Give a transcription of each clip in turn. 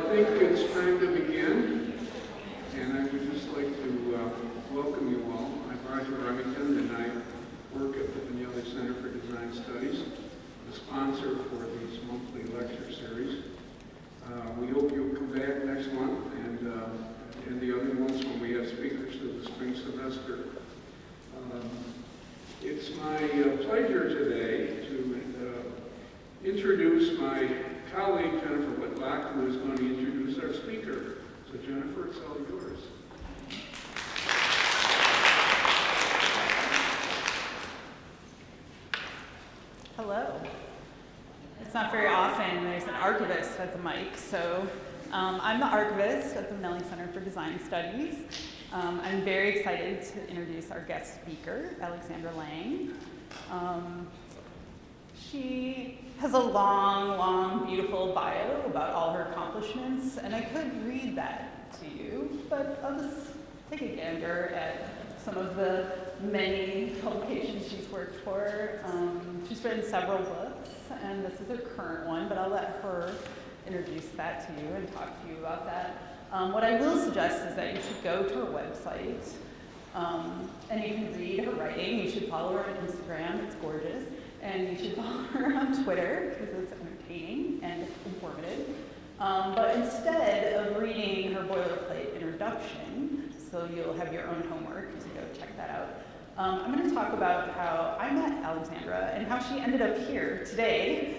think it's time to begin, and I would just like to welcome you all. I'm Roger Remington, and I work at the Pavilion Center for Design Studies, the sponsor for these monthly lecture series. We hope you'll come back next month and the other months when we have speakers through the spring semester. It's my pleasure today to introduce my colleague, Jennifer Whitlock, who is going to introduce our speaker. So Jennifer, it's all yours. Hello. It's not very often there's an archivist at the mic, so I'm the archivist at the Pavilion Center for Design Studies. I'm very excited to introduce our guest speaker, Alexandra Lange. She has a long, beautiful bio about all her accomplishments, and I could read that to you, but I'll just take a gander at some of the many publications she's worked for. She's written several books, and this is her current one, but I'll let her introduce that to you and talk to you about that. What I will suggest is that you should go to her website, and you can read her writing. You should follow her on Instagram, it's gorgeous. And you should follow her on Twitter, because it's entertaining and informative. But instead of reading her boilerplate introduction, so you'll have your own homework to go check that out, I'm going to talk about how I met Alexandra and how she ended up here today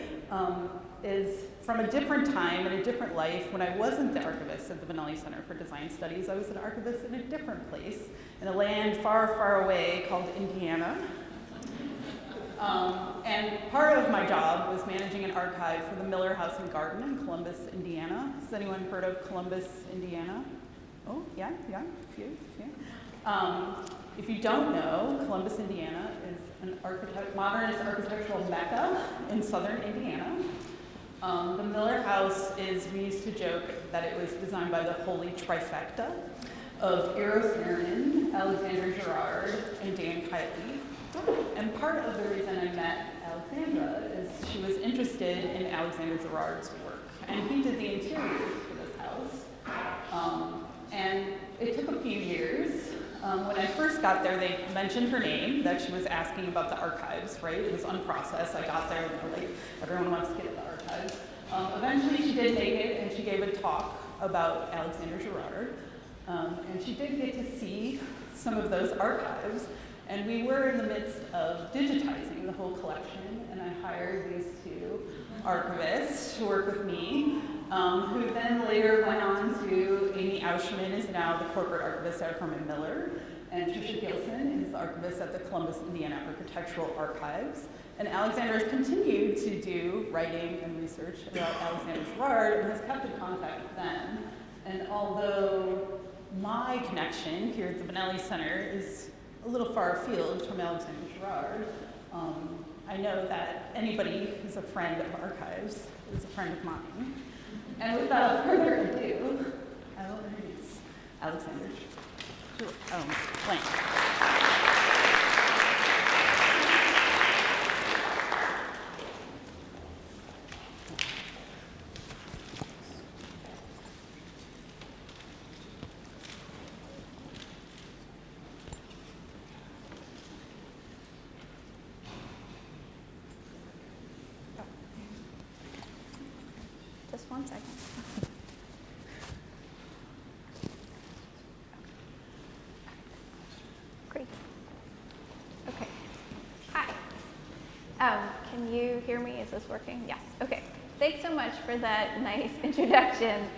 is from a different time and a different life. When I wasn't the archivist at the Pavilion Center for Design Studies, I was an archivist in a different place, in a land far away called Indiana. And part of my job was managing an archive for the Miller House and Garden in Columbus, Indiana. Has anyone heard of Columbus, Indiana? Oh, yeah, a few. If you don't know, Columbus, Indiana is an modernist architectural mecca in southern Indiana. The Miller House we used to joke that it was designed by the holy trifecta of Eros Aaron, Alexander Gerard, and Dan Kiley. And part of the reason I met Alexandra is she was interested in Alexander Gerard's work. And he did the interiors for this house. And it took a few years. When I first got there, they mentioned her name, that she was asking about the archives, right? It was unprocessed. I got there, and they were like, everyone wants to get at the archives. Eventually, she did make it, and she gave a talk about Alexander Gerard. And she did get to see some of those archives. And we were in the midst of digitizing the whole collection, and I hired these two archivists to work with me, who then later went on to, Amy Auschman is now the corporate archivist at Herman Miller, and Tricia Gilson is the archivist at the Columbus, Indiana Architectural Archives. And Alexandra has continued to do writing and research about Alexander Gerard and has kept in contact with them. And although my connection here at the Pavilion Center is a little far afield from Alexander Gerard, I know that anybody who's a friend of archives is a friend of mine. And without further ado, I will introduce Alexandra Lange. Just 1 second. Great. Okay. Hi. Can you hear me? Is this working? Yes. Okay. Thanks so much for that nice introduction.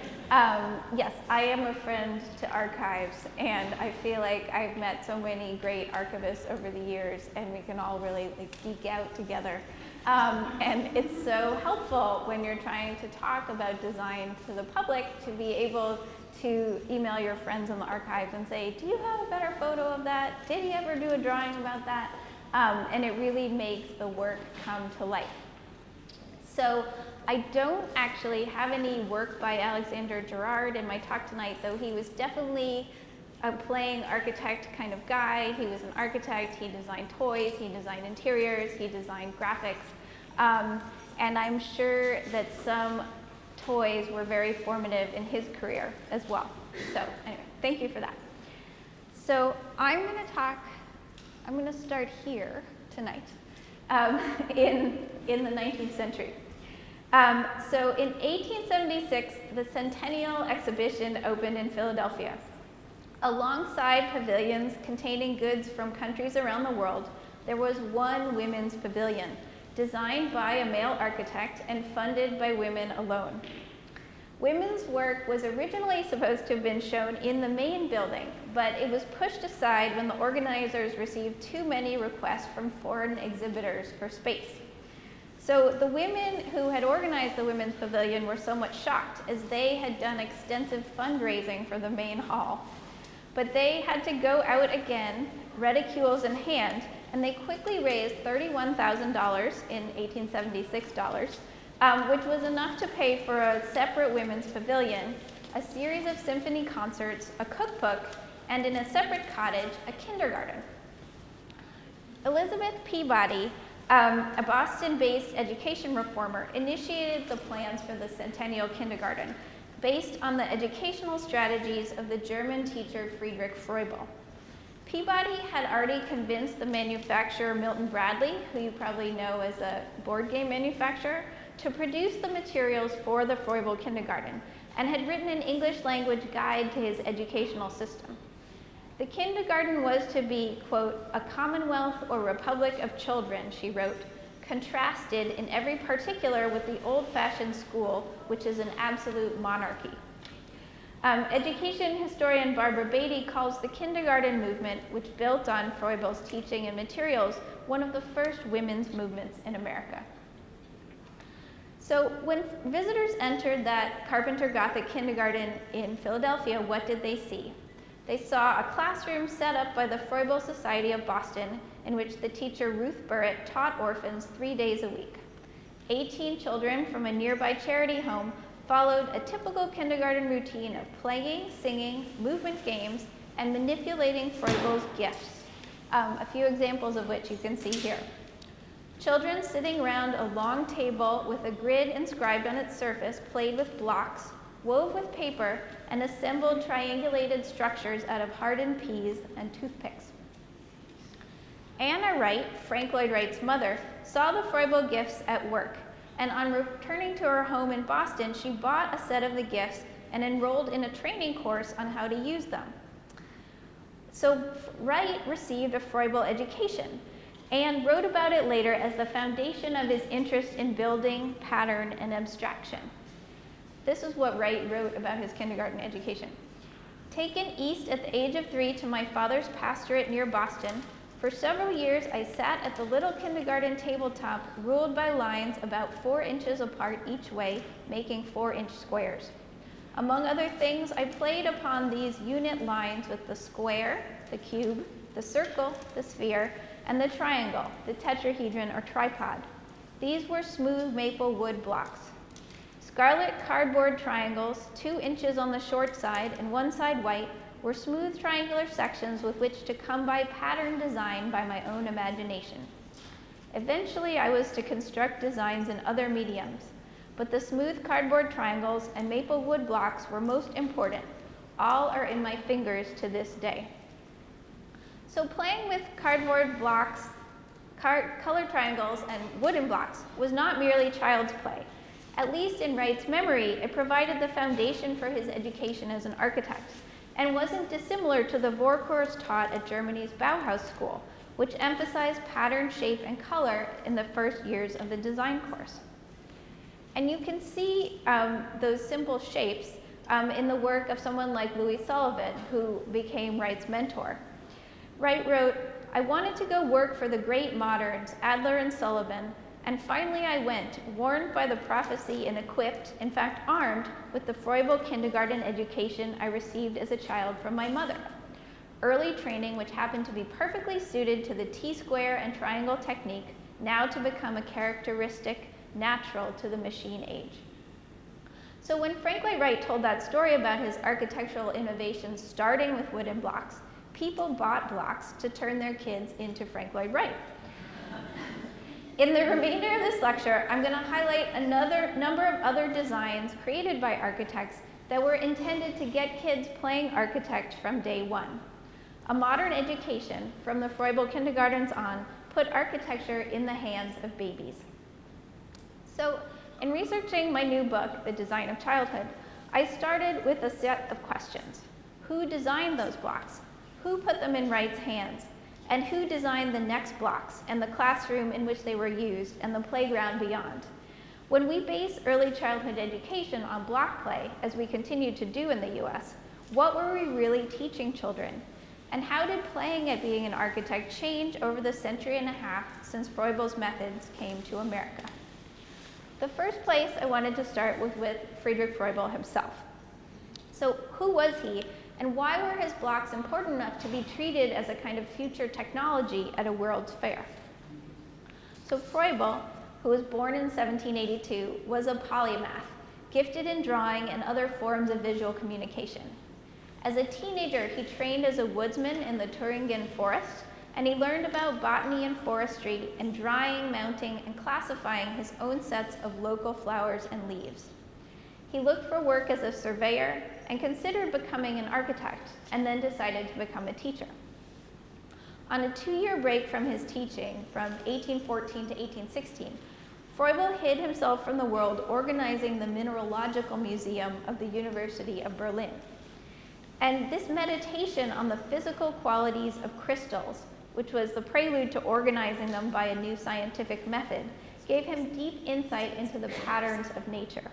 Yes, I am a friend to archives, and I feel like I've met so many great archivists over the years, and we can all really geek out together. And it's so helpful when you're trying to talk about design to the public to be able to email your friends in the archives and say, do you have a better photo of that? Did you ever do a drawing about that? And it really makes the work come to life. So I don't actually have any work by Alexander Gerard in my talk tonight, though he was definitely a playing architect kind of guy. He was an architect, he designed toys, he designed interiors, he designed graphics. And I'm sure that some toys were very formative in his career as well. So anyway, thank you for that. So I'm going to start here tonight in the 19th century. So in 1876, the Centennial Exhibition opened in Philadelphia. Alongside pavilions containing goods from countries around the world, there was one women's pavilion, designed by a male architect and funded by women alone. Women's work was originally supposed to have been shown in the main building, but it was pushed aside when the organizers received too many requests from foreign exhibitors for space. So the women who had organized the women's pavilion were somewhat shocked, as they had done extensive fundraising for the main hall. But they had to go out again, reticules in hand, and they quickly raised $31,000 in 1876 dollars, which was enough to pay for a separate women's pavilion, a series of symphony concerts, a cookbook, and in a separate cottage, a kindergarten. Elizabeth Peabody, a Boston-based education reformer, initiated the plans for the Centennial Kindergarten based on the educational strategies of the German teacher Friedrich Friedrich. Peabody had already convinced the manufacturer Milton Bradley, who you probably know as a board game manufacturer, to produce the materials for the Froebel Kindergarten, and had written an English language guide to his educational system. The kindergarten was to be, quote, a commonwealth or republic of children, she wrote, contrasted in every particular with the old-fashioned school, which is an absolute monarchy. Education historian Barbara Beatty calls the kindergarten movement, which built on Froebel's teaching and materials, one of the first women's movements in America. So when visitors entered that Carpenter Gothic kindergarten in Philadelphia, what did they see? They saw a classroom set up by the Froebel Society of Boston, in which the teacher Ruth Burritt taught orphans 3 days a week. 18 children from a nearby charity home followed a typical kindergarten routine of playing, singing, movement games, and manipulating Froebel's gifts, a few examples of which you can see here. Children sitting around a long table with a grid inscribed on its surface played with blocks, wove with paper, and assembled triangulated structures out of hardened peas and toothpicks. Anna Wright, Frank Lloyd Wright's mother, saw the Froebel gifts at work, and on returning to her home in Boston, she bought a set of the gifts and enrolled in a training course on how to use them. So Wright received a Froebel education and wrote about it later as the foundation of his interest in building, pattern, and abstraction. This is what Wright wrote about his kindergarten education. Taken east at the age of 3 to my father's pastorate near Boston, for several years I sat at the little kindergarten tabletop ruled by lines about 4 inches apart each way, making 4-inch squares. Among other things, I played upon these unit lines with the square, the cube, the circle, the sphere, and the triangle, the tetrahedron or tripod. These were smooth maple wood blocks. Scarlet cardboard triangles, 2 inches on the short side and 1 side white, were smooth triangular sections with which to come by pattern design by my own imagination. Eventually, I was to construct designs in other mediums, but the smooth cardboard triangles and maple wood blocks were most important. All are in my fingers to this day. So playing with cardboard blocks, colored triangles, and wooden blocks was not merely child's play. At least in Wright's memory, it provided the foundation for his education as an architect, and wasn't dissimilar to the Vorkurs taught at Germany's Bauhaus school, which emphasized pattern, shape, and color in the first years of the design course. And you can see those simple shapes in the work of someone like Louis Sullivan, who became Wright's mentor. Wright wrote, I wanted to go work for the great moderns, Adler and Sullivan, and finally I went, warned by the prophecy and equipped, in fact armed, with the Froebel kindergarten education I received as a child from my mother. Early training which happened to be perfectly suited to the T-square and triangle technique, now to become a characteristic natural to the machine age. So when Frank Lloyd Wright told that story about his architectural innovations starting with wooden blocks, people bought blocks to turn their kids into Frank Lloyd Wright. In the remainder of this lecture, I'm going to highlight another number of other designs created by architects that were intended to get kids playing architect from day one. A modern education, from the Froebel kindergartens on, put architecture in the hands of babies. So, in researching my new book, The Design of Childhood, I started with a set of questions. Who designed those blocks? Who put them in Wright's hands? And who designed the next blocks and the classroom in which they were used and the playground beyond? When we base early childhood education on block play, as we continue to do in the US, what were we really teaching children? And how did playing at being an architect change over the century and a half since Froebel's methods came to America? The first place I wanted to start was with Friedrich Froebel himself. So who was he, and why were his blocks important enough to be treated as a kind of future technology at a World's Fair? So Froebel, who was born in 1782, was a polymath, gifted in drawing and other forms of visual communication. As a teenager, he trained as a woodsman in the Thuringen forest, and he learned about botany and forestry and drying, mounting, and classifying his own sets of local flowers and leaves. He looked for work as a surveyor and considered becoming an architect, and then decided to become a teacher. On a 2-year break from his teaching, from 1814 to 1816, Froebel hid himself from the world organizing the Mineralogical Museum of the University of Berlin. And this meditation on the physical qualities of crystals, which was the prelude to organizing them by a new scientific method, gave him deep insight into the patterns of nature.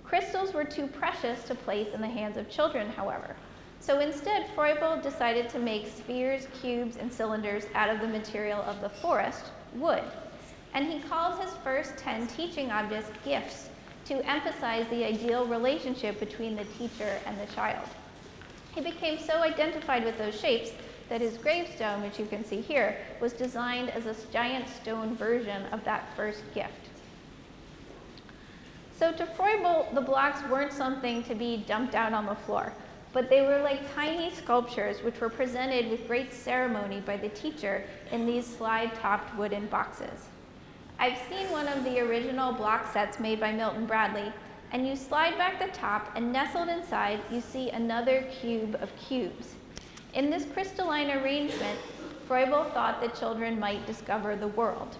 Crystals were too precious to place in the hands of children, however. So instead, Froebel decided to make spheres, cubes, and cylinders out of the material of the forest, wood. And he called his first 10 teaching objects gifts to emphasize the ideal relationship between the teacher and the child. He became so identified with those shapes that his gravestone, which you can see here, was designed as a giant stone version of that first gift. So to Froebel, the blocks weren't something to be dumped out on the floor, but they were like tiny sculptures which were presented with great ceremony by the teacher in these slide-topped wooden boxes. I've seen one of the original block sets made by Milton Bradley, and you slide back the top, and nestled inside, you see another cube of cubes. In this crystalline arrangement, Froebel thought that children might discover the world.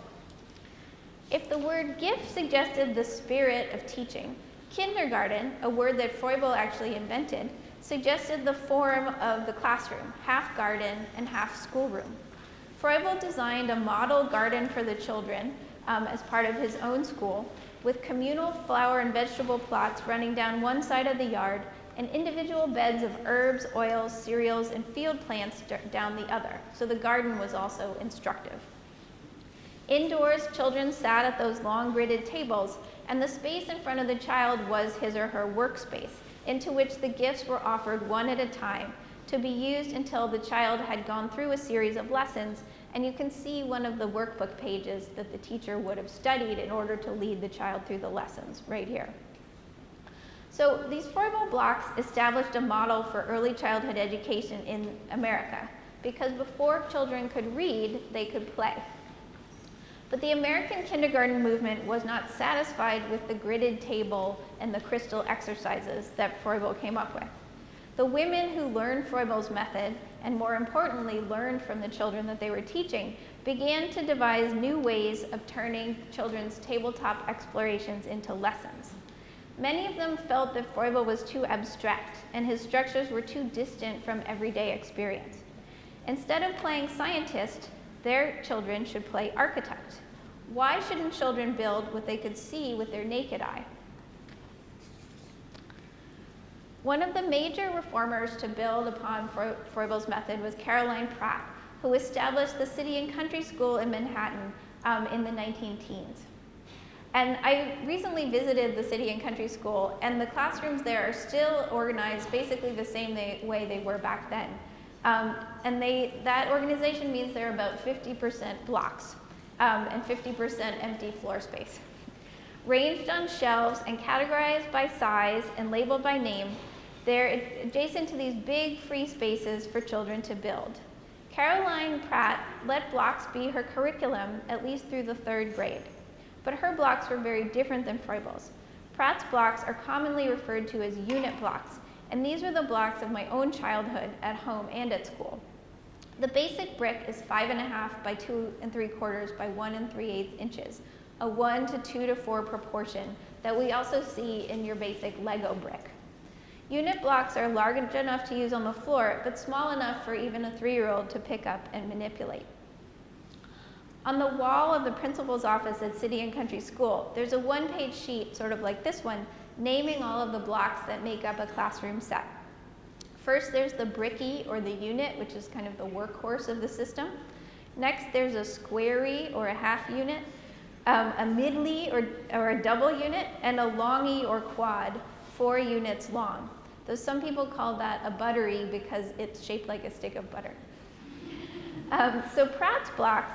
If the word gift suggested the spirit of teaching, kindergarten, a word that Froebel actually invented, suggested the form of the classroom, half garden and half schoolroom. Froebel designed a model garden for the children as part of his own school, with communal flower and vegetable plots running down one side of the yard and individual beds of herbs, oils, cereals, and field plants down the other. So the garden was also instructive. Indoors, children sat at those long gridded tables, and the space in front of the child was his or her workspace, into which the gifts were offered one at a time to be used until the child had gone through a series of lessons, and you can see one of the workbook pages that the teacher would have studied in order to lead the child through the lessons right here. So these Froebel blocks established a model for early childhood education in America, because before children could read, they could play. But the American kindergarten movement was not satisfied with the gridded table and the crystal exercises that Froebel came up with. The women who learned Froebel's method, and more importantly, learned from the children that they were teaching, began to devise new ways of turning children's tabletop explorations into lessons. Many of them felt that Froebel was too abstract, and his structures were too distant from everyday experience. Instead of playing scientist, their children should play architect. Why shouldn't children build what they could see with their naked eye? One of the major reformers to build upon Froebel's method was Caroline Pratt, who established the City and Country School in Manhattan in the 19-teens. And I recently visited the City and Country School, and the classrooms there are still organized basically the same way they were back then. And that organization means there are about 50% blocks and 50% empty floor space. Ranged on shelves and categorized by size and labeled by name, they're adjacent to these big free spaces for children to build. Caroline Pratt let blocks be her curriculum at least through the 3rd grade. But her blocks were very different than Froebel's. Pratt's blocks are commonly referred to as unit blocks, and these were the blocks of my own childhood at home and at school. The basic brick is 5.5 by 2 3/4 by 1 3/8 inches, a 1 to 2 to 4 proportion that we also see in your basic Lego brick. Unit blocks are large enough to use on the floor, but small enough for even a 3-year-old to pick up and manipulate. On the wall of the principal's office at City and Country School, there's a 1-page sheet, sort of like this one, naming all of the blocks that make up a classroom set. First, there's the bricky, or the unit, which is kind of the workhorse of the system. Next, there's a squarey, or a half unit, a midly, or a double unit, and a longy, or quad, 4 units long. Though some people call that a buttery because it's shaped like a stick of butter. So Pratt's blocks,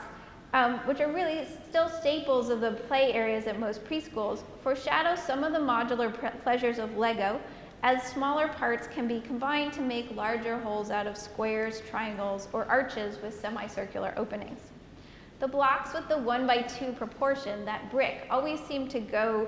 which are really still staples of the play areas at most preschools, foreshadow some of the modular pleasures of Lego, as smaller parts can be combined to make larger holes out of squares, triangles, or arches with semicircular openings. The blocks with the 1 by 2 proportion, that brick, always seem to go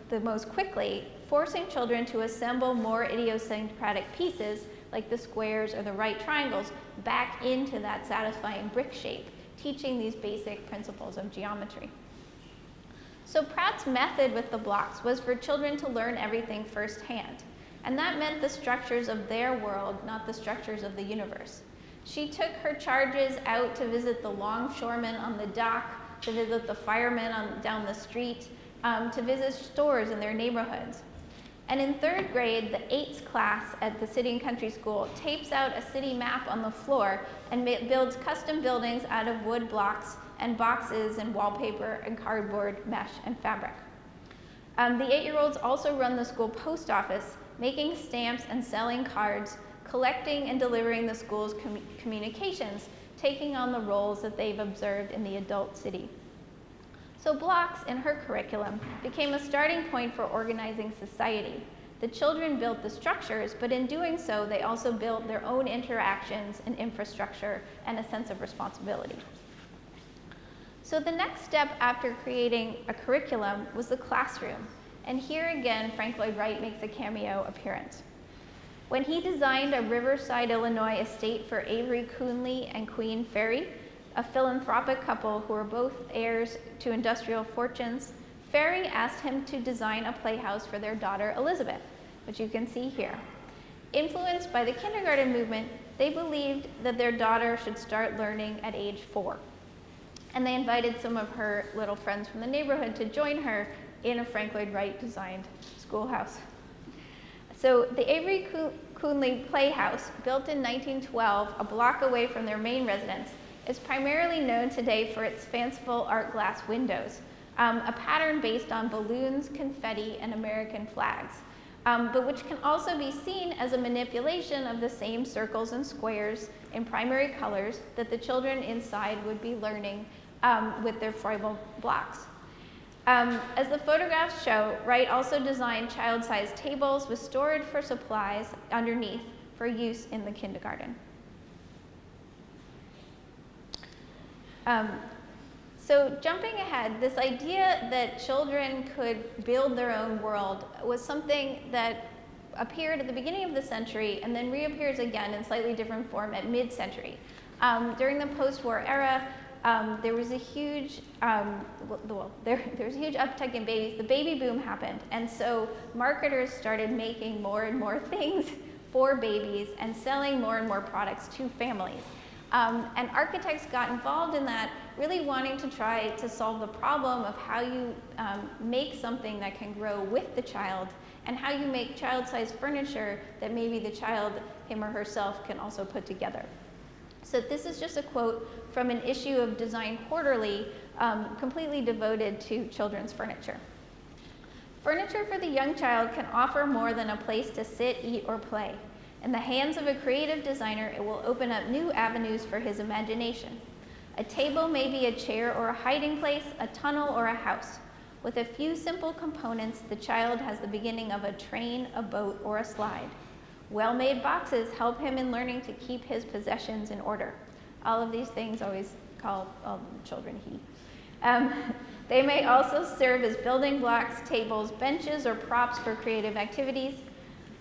the most quickly, forcing children to assemble more idiosyncratic pieces, like the squares or the right triangles, back into that satisfying brick shape, teaching these basic principles of geometry. So Pratt's method with the blocks was for children to learn everything firsthand, and that meant the structures of their world, not the structures of the universe. She took her charges out to visit the longshoremen on the dock, to visit the firemen down the street, to visit stores in their neighborhoods. And in 3rd grade, the 8th class at the City and Country School tapes out a city map on the floor and builds custom buildings out of wood blocks and boxes and wallpaper and cardboard, mesh, and fabric. The 8-year-olds also run the school post office, making stamps and selling cards, collecting and delivering the school's communications, taking on the roles that they've observed in the adult city. So blocks in her curriculum became a starting point for organizing society. The children built the structures, but in doing so, they also built their own interactions and infrastructure and a sense of responsibility. So the next step after creating a curriculum was the classroom. And here again, Frank Lloyd Wright makes a cameo appearance. When he designed a Riverside, Illinois estate for Avery Coonley and Queen Ferry, a philanthropic couple who were both heirs to industrial fortunes, Ferry asked him to design a playhouse for their daughter Elizabeth, which you can see here. Influenced by the kindergarten movement, they believed that their daughter should start learning at age 4. And they invited some of her little friends from the neighborhood to join her in a Frank Lloyd Wright designed schoolhouse. So the Avery Coonley Playhouse, built in 1912, a block away from their main residence, is primarily known today for its fanciful art glass windows, a pattern based on balloons, confetti, and American flags, but which can also be seen as a manipulation of the same circles and squares in primary colors that the children inside would be learning with their Froebel blocks. As the photographs show, Wright also designed child-sized tables with storage for supplies underneath for use in the kindergarten. So jumping ahead, this idea that children could build their own world was something that appeared at the beginning of the century and then reappears again in slightly different form at mid-century. During the post-war era, there was a huge there was a huge uptick in babies. The baby boom happened, and so marketers started making more and more things for babies and selling more and more products to families. And architects got involved in that, really wanting to try to solve the problem of how you make something that can grow with the child, and how you make child-sized furniture that maybe the child, him or herself, can also put together. So this is just a quote from an issue of Design Quarterly, completely devoted to children's furniture. Furniture for the young child can offer more than a place to sit, eat, or play. In the hands of a creative designer, it will open up new avenues for his imagination. A table may be a chair or a hiding place, a tunnel or a house. With a few simple components, the child has the beginning of a train, a boat, or a slide. Well-made boxes help him in learning to keep his possessions in order. All of these things always call all the children he. They may also serve as building blocks, tables, benches, or props for creative activities.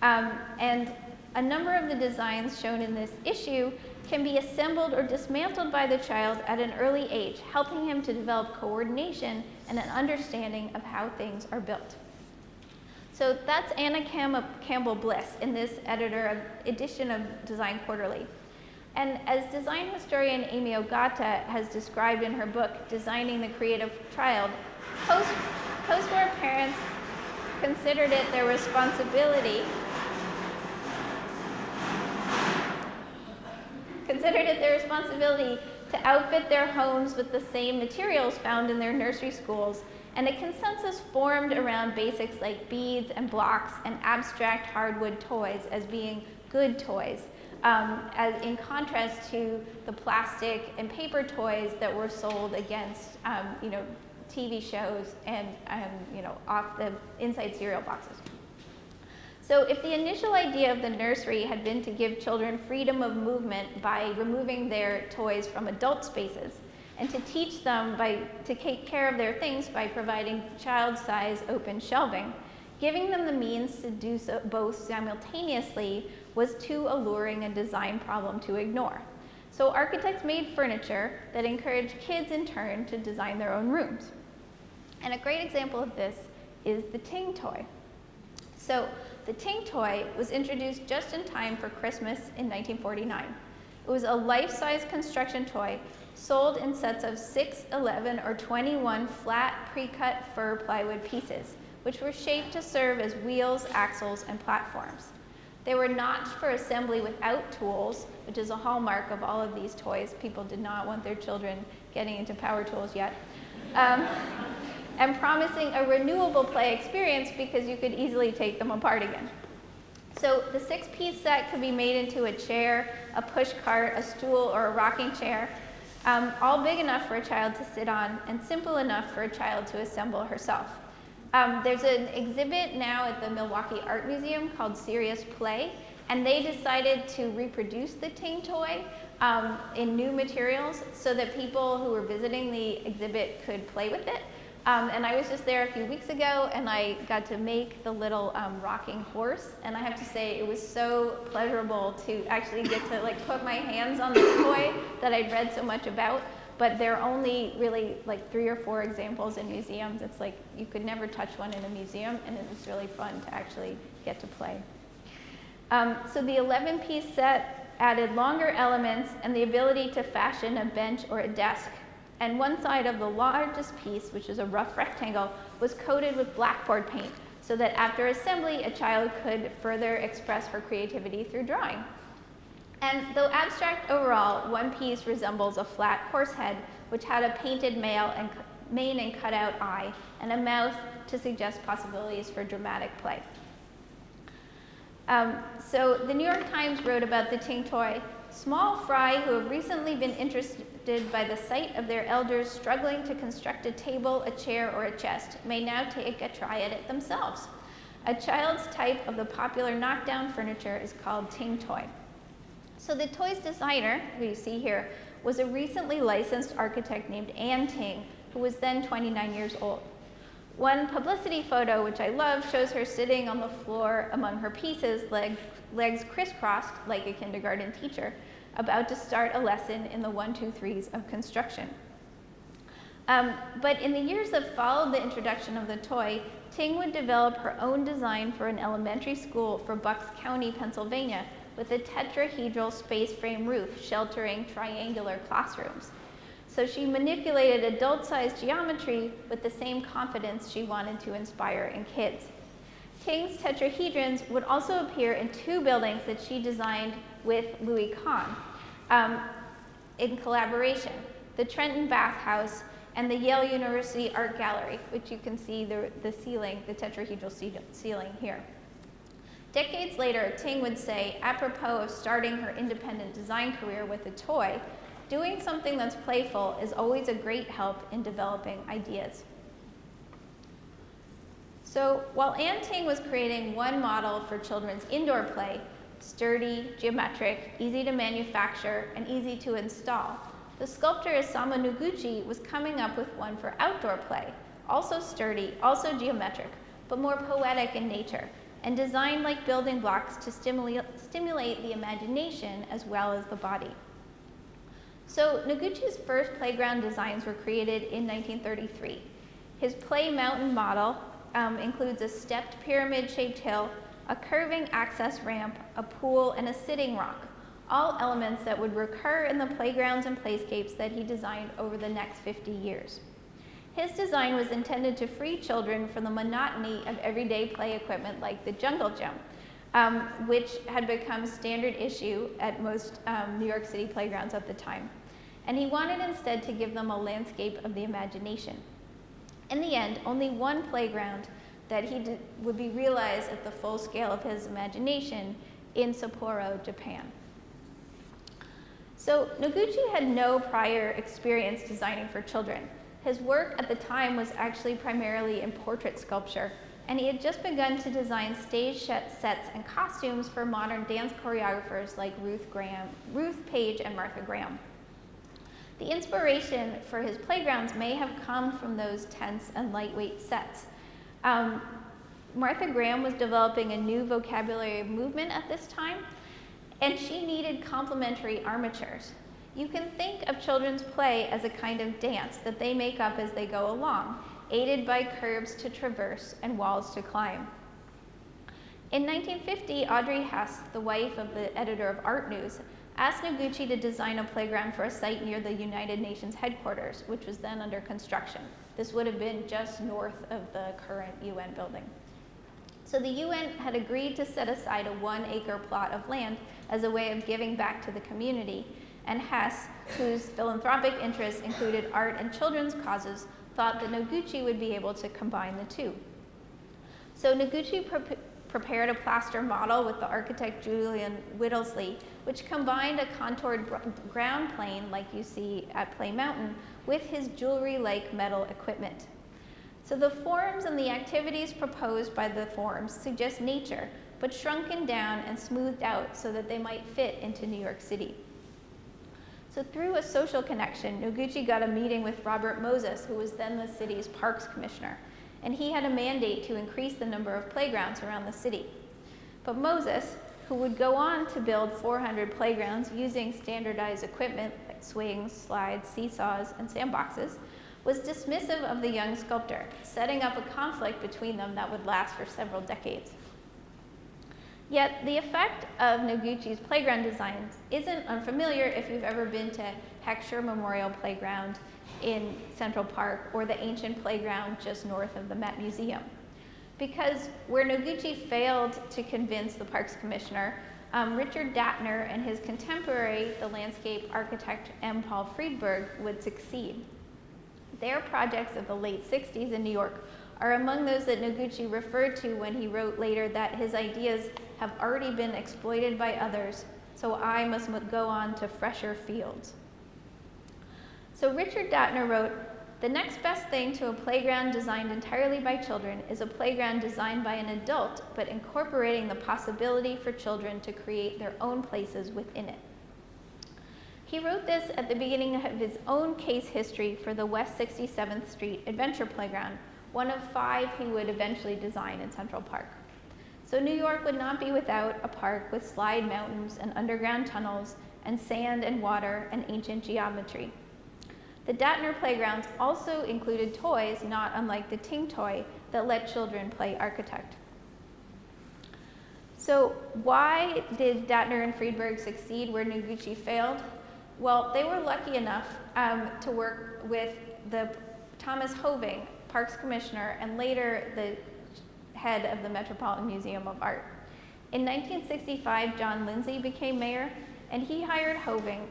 And a number of the designs shown in this issue can be assembled or dismantled by the child at an early age, helping him to develop coordination and an understanding of how things are built. So that's Anna Campbell Bliss in this edition of Design Quarterly. And as design historian Amy Ogata has described in her book, Designing the Creative Child, post-war parents considered it their responsibility to outfit their homes with the same materials found in their nursery schools, and a consensus formed around basics like beads and blocks and abstract hardwood toys as being good toys, as in contrast to the plastic and paper toys that were sold against TV shows and off the inside cereal boxes. So if the initial idea of the nursery had been to give children freedom of movement by removing their toys from adult spaces, and to teach them to take care of their things by providing child-size open shelving, giving them the means to do so both simultaneously was too alluring a design problem to ignore. So architects made furniture that encouraged kids in turn to design their own rooms. And a great example of this is the Ting Toy. So the Ting Toy was introduced just in time for Christmas in 1949. It was a life-size construction toy sold in sets of 6, 11, or 21 flat pre-cut fur plywood pieces, which were shaped to serve as wheels, axles, and platforms. They were notched for assembly without tools, which is a hallmark of all of these toys. People did not want their children getting into power tools yet. And promising a renewable play experience because you could easily take them apart again. So the 6-piece set could be made into a chair, a push cart, a stool, or a rocking chair, all big enough for a child to sit on and simple enough for a child to assemble herself. There's an exhibit now at the Milwaukee Art Museum called Serious Play, and they decided to reproduce the Ting Toy in new materials so that people who were visiting the exhibit could play with it. And I was just there a few weeks ago, and I got to make the little rocking horse, and I have to say it was so pleasurable to actually get to put my hands on this toy that I'd read so much about. But there are only really 3 or 4 examples in museums. It's like you could never touch one in a museum, and it was really fun to actually get to play. So the 11-piece set added longer elements and the ability to fashion a bench or a desk. And one side of the largest piece, which is a rough rectangle, was coated with blackboard paint so that after assembly, a child could further express her creativity through drawing. And though abstract overall, one piece resembles a flat horse head, which had a painted mane and cutout eye, and a mouth to suggest possibilities for dramatic play. So the New York Times wrote about the Ting Toy. Small fry who have recently been interested by the sight of their elders struggling to construct a table, a chair, or a chest may now take a try at it themselves. A child's type of the popular knockdown furniture is called Ting Toy. So the toy's designer, who you see here, was a recently licensed architect named Anne Ting, who was then 29 years old. One publicity photo, which I love, shows her sitting on the floor among her pieces, legs crisscrossed like a kindergarten teacher, about to start a lesson in the 1, 2, 3s of construction. But in the years that followed the introduction of the toy, Ting would develop her own design for an elementary school for Bucks County, Pennsylvania, with a tetrahedral space frame roof sheltering triangular classrooms. So she manipulated adult-sized geometry with the same confidence she wanted to inspire in kids. Ting's tetrahedrons would also appear in 2 buildings that she designed with Louis Kahn in collaboration, the Trenton Bath House and the Yale University Art Gallery, which you can see the ceiling, the tetrahedral ceiling here. Decades later, Ting would say, apropos of starting her independent design career with a toy, doing something that's playful is always a great help in developing ideas. So while Anne Ting was creating one model for children's indoor play, sturdy, geometric, easy to manufacture, and easy to install, the sculptor Isamu Noguchi was coming up with one for outdoor play, also sturdy, also geometric, but more poetic in nature, and designed like building blocks to stimulate the imagination as well as the body. So Noguchi's first playground designs were created in 1933. His Play Mountain model includes a stepped pyramid-shaped hill, a curving access ramp, a pool, and a sitting rock, all elements that would recur in the playgrounds and playscapes that he designed over the next 50 years. His design was intended to free children from the monotony of everyday play equipment like the jungle gym, which had become standard issue at most New York City playgrounds at the time. And he wanted instead to give them a landscape of the imagination. In the end, only one playground that would be realized at the full scale of his imagination in Sapporo, Japan. So Noguchi had no prior experience designing for children. His work at the time was actually primarily in portrait sculpture, and he had just begun to design stage sets and costumes for modern dance choreographers like Ruth Page and Martha Graham. The inspiration for his playgrounds may have come from those tense and lightweight sets. Martha Graham was developing a new vocabulary of movement at this time, and she needed complementary armatures. You can think of children's play as a kind of dance that they make up as they go along, aided by curbs to traverse and walls to climb. In 1950, Audrey Hess, the wife of the editor of Art News, asked Noguchi to design a playground for a site near the United Nations headquarters, which was then under construction. This would have been just north of the current UN building. So the UN had agreed to set aside a 1-acre plot of land as a way of giving back to the community, and Hess, whose philanthropic interests included art and children's causes, thought that Noguchi would be able to combine the two. So Noguchi prepared a plaster model with the architect Julian Whittlesley, which combined a contoured ground plane like you see at Play Mountain with his jewelry-like metal equipment. So the forms and the activities proposed by the forms suggest nature, but shrunken down and smoothed out so that they might fit into New York City. So through a social connection, Noguchi got a meeting with Robert Moses, who was then the city's parks commissioner, and he had a mandate to increase the number of playgrounds around the city. But Moses, who would go on to build 400 playgrounds using standardized equipment like swings, slides, seesaws, and sandboxes, was dismissive of the young sculptor, setting up a conflict between them that would last for several decades. Yet the effect of Noguchi's playground designs isn't unfamiliar if you've ever been to Heckscher Memorial Playground in Central Park or the ancient playground just north of the Met Museum. Because where Noguchi failed to convince the Parks Commissioner, Richard Datner and his contemporary, the landscape architect M. Paul Friedberg, would succeed. Their projects of the late 60s in New York are among those that Noguchi referred to when he wrote later that his ideas have already been exploited by others, so I must go on to fresher fields. So Richard Datner wrote, "The next best thing to a playground designed entirely by children is a playground designed by an adult, but incorporating the possibility for children to create their own places within it." He wrote this at the beginning of his own case history for the West 67th Street Adventure Playground, one of 5 he would eventually design in Central Park. So New York would not be without a park with slide mountains and underground tunnels and sand and water and ancient geometry. The Datner playgrounds also included toys, not unlike the Ting Toy, that let children play architect. So why did Datner and Friedberg succeed where Noguchi failed? Well, they were lucky enough to work with the Thomas Hoving, Parks Commissioner, and later the head of the Metropolitan Museum of Art. In 1965, John Lindsay became mayor, and he hired Hoving.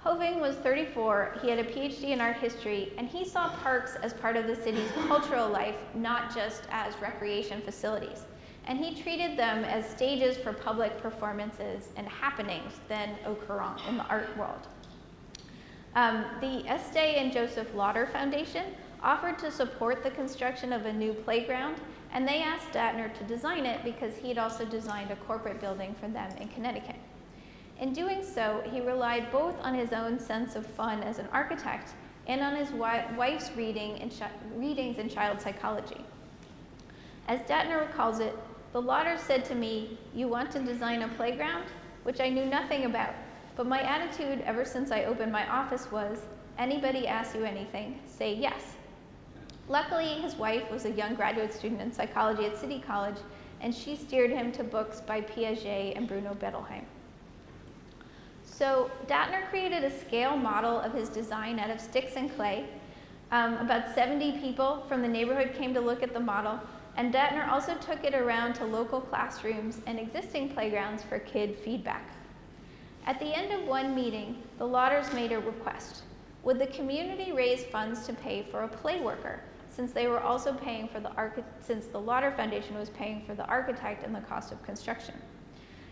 Hoving was 34, he had a PhD in art history, and he saw parks as part of the city's cultural life, not just as recreation facilities. And he treated them as stages for public performances and happenings then au courant in the art world. The Estee and Joseph Lauder Foundation offered to support the construction of a new playground, and they asked Datner to design it because he had also designed a corporate building for them in Connecticut. In doing so, he relied both on his own sense of fun as an architect and on his wife's readings in child psychology. As Datner recalls it, the Lauders said to me, "You want to design a playground?" Which I knew nothing about, but my attitude ever since I opened my office was, anybody asks you anything, say yes. Luckily, his wife was a young graduate student in psychology at City College, and she steered him to books by Piaget and Bruno Bettelheim. So Datner created a scale model of his design out of sticks and clay. About 70 people from the neighborhood came to look at the model, and Datner also took it around to local classrooms and existing playgrounds for kid feedback. At the end of one meeting, the Lauders made a request. Would the community raise funds to pay for a play worker, since they were also paying for since the Lauder Foundation was paying for the architect and the cost of construction?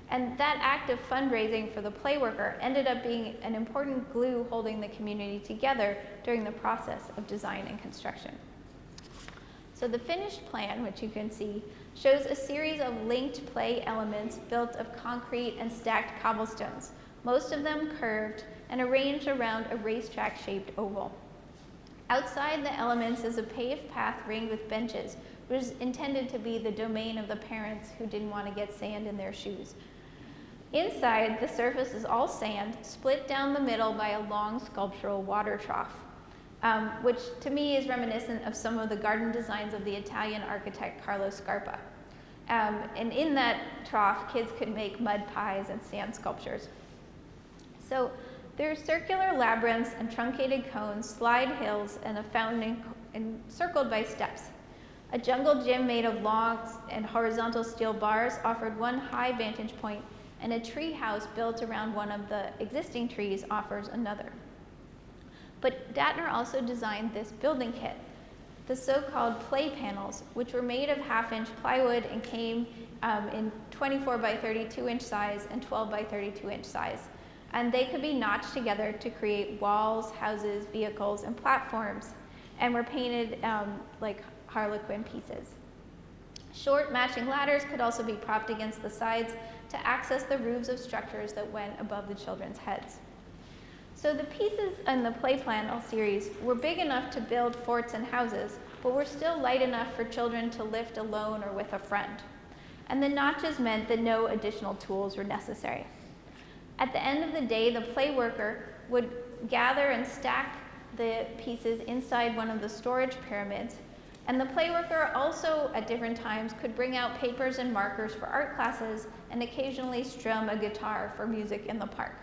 And that act of fundraising for the play worker ended up being an important glue holding the community together during the process of design and construction. So the finished plan, which you can see, shows a series of linked play elements built of concrete and stacked cobblestones, most of them curved and arranged around a racetrack-shaped oval. Outside the elements is a paved path ringed with benches, which is intended to be the domain of the parents who didn't want to get sand in their shoes. Inside, the surface is all sand, split down the middle by a long sculptural water trough, which to me is reminiscent of some of the garden designs of the Italian architect Carlo Scarpa. And in that trough, kids could make mud pies and sand sculptures. So there's circular labyrinths and truncated cones, slide hills, and a fountain encircled by steps. A jungle gym made of logs and horizontal steel bars offered one high vantage point, and a tree house built around one of the existing trees offers another. But Datner also designed this building kit, the so-called play panels, which were made of half-inch plywood and came in 24 by 32 inch size and 12 by 32 inch size. And they could be notched together to create walls, houses, vehicles, and platforms, and were painted like Harlequin pieces. Short matching ladders could also be propped against the sides to access the roofs of structures that went above the children's heads. So the pieces in the play panel series were big enough to build forts and houses, but were still light enough for children to lift alone or with a friend. And the notches meant that no additional tools were necessary. At the end of the day, the play worker would gather and stack the pieces inside one of the storage pyramids, and the play worker also at different times could bring out papers and markers for art classes and occasionally strum a guitar for music in the park.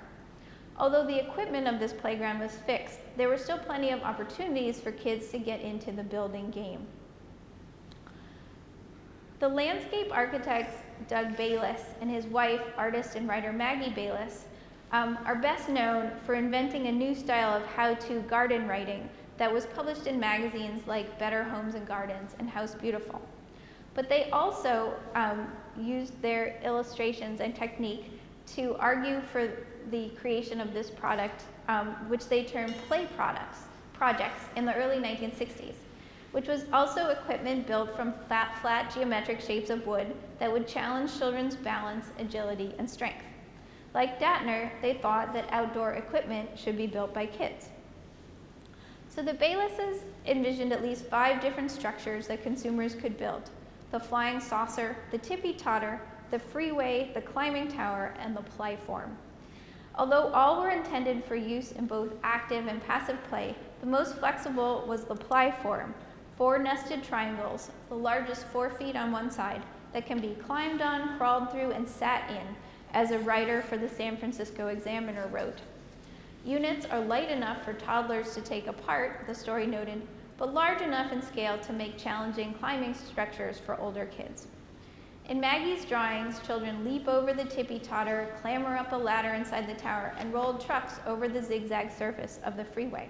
Although the equipment of this playground was fixed, there were still plenty of opportunities for kids to get into the building game. The landscape architects Doug Bayless and his wife, artist and writer Maggie Bayless, are best known for inventing a new style of how-to garden writing that was published in magazines like Better Homes and Gardens and House Beautiful. But they also used their illustrations and technique to argue for the creation of this product, which they termed play projects in the early 1960s, which was also equipment built from flat geometric shapes of wood that would challenge children's balance, agility, and strength. Like Datner, they thought that outdoor equipment should be built by kids. So the Baylesses envisioned at least 5 different structures that consumers could build: the flying saucer, the tippy-totter, the freeway, the climbing tower, and the plyform. Although all were intended for use in both active and passive play, the most flexible was the plyform, 4 nested triangles, the largest 4 feet on one side, that can be climbed on, crawled through, and sat in, as a writer for the San Francisco Examiner wrote. Units are light enough for toddlers to take apart, the story noted, but large enough in scale to make challenging climbing structures for older kids. In Maggie's drawings, children leap over the tippy-totter, clamber up a ladder inside the tower, and roll trucks over the zigzag surface of the freeway.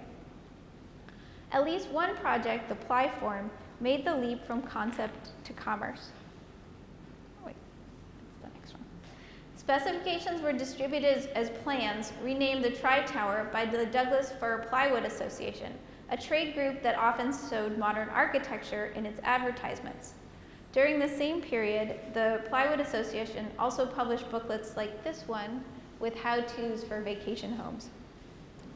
At least one project, the Plyform, made the leap from concept to commerce. Wait, that's the next one. Specifications were distributed as plans, renamed the Tri-Tower by the Douglas Fir Plywood Association, a trade group that often showed modern architecture in its advertisements. During the same period, the Plywood Association also published booklets like this one with how-tos for vacation homes.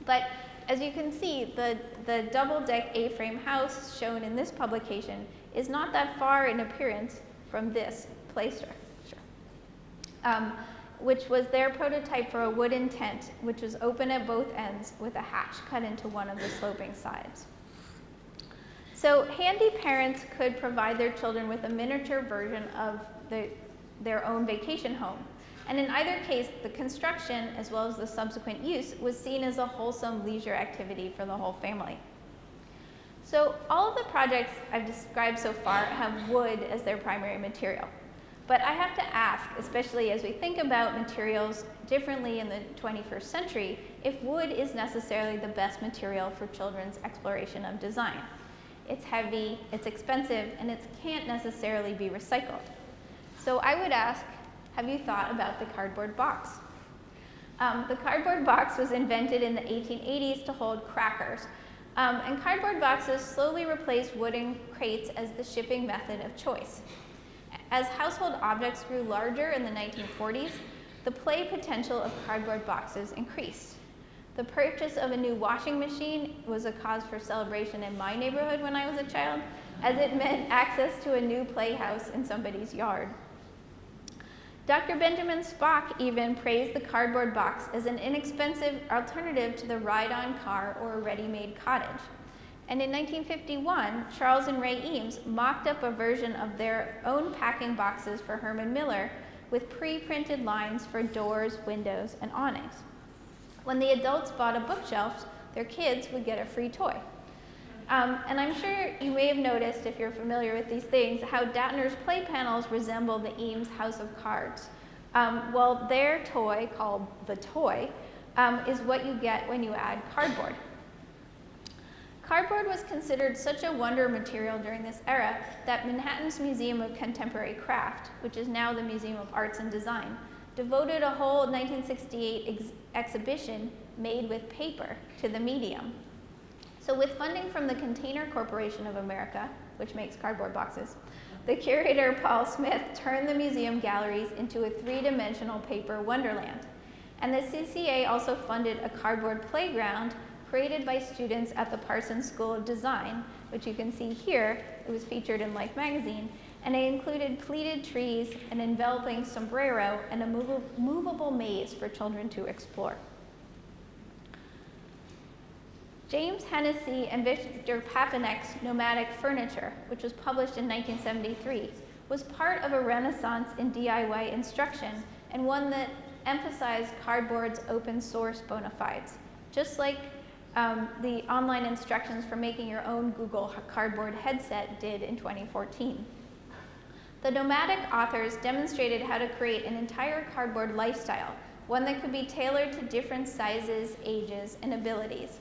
But as you can see, the double-deck A-frame house shown in this publication is not that far in appearance from this play structure, which was their prototype for a wooden tent, which was open at both ends with a hatch cut into one of the sloping sides. So handy parents could provide their children with a miniature version of their own vacation home. And in either case, the construction, as well as the subsequent use, was seen as a wholesome leisure activity for the whole family. So all of the projects I've described so far have wood as their primary material. But I have to ask, especially as we think about materials differently in the 21st century, if wood is necessarily the best material for children's exploration of design. It's heavy, it's expensive, and it can't necessarily be recycled. So I would ask, have you thought about the cardboard box? The cardboard box was invented in the 1880s to hold crackers, and cardboard boxes slowly replaced wooden crates as the shipping method of choice. As household objects grew larger in the 1940s, the play potential of cardboard boxes increased. The purchase of a new washing machine was a cause for celebration in my neighborhood when I was a child, as it meant access to a new playhouse in somebody's yard. Dr. Benjamin Spock even praised the cardboard box as an inexpensive alternative to the ride-on car or a ready-made cottage. And in 1951, Charles and Ray Eames mocked up a version of their own packing boxes for Herman Miller with pre-printed lines for doors, windows, and awnings. When the adults bought a bookshelf, their kids would get a free toy. And I'm sure you may have noticed, if you're familiar with these things, how Datner's play panels resemble the Eames House of Cards. Well, their toy, called the toy, is what you get when you add cardboard. Cardboard was considered such a wonder material during this era that Manhattan's Museum of Contemporary Craft, which is now the Museum of Arts and Design, devoted a whole 1968 exhibition made with paper to the medium. So with funding from the Container Corporation of America, which makes cardboard boxes, the curator, Paul Smith, turned the museum galleries into a three-dimensional paper wonderland. And the CCA also funded a cardboard playground created by students at the Parsons School of Design, which you can see here. It was featured in Life magazine, and it included pleated trees, an enveloping sombrero, and a movable maze for children to explore. James Hennessy and Victor Papanek's Nomadic Furniture, which was published in 1973, was part of a renaissance in DIY instruction and one that emphasized cardboard's open source bona fides, just like the online instructions for making your own Google Cardboard headset did in 2014. The Nomadic authors demonstrated how to create an entire cardboard lifestyle, one that could be tailored to different sizes, ages, and abilities.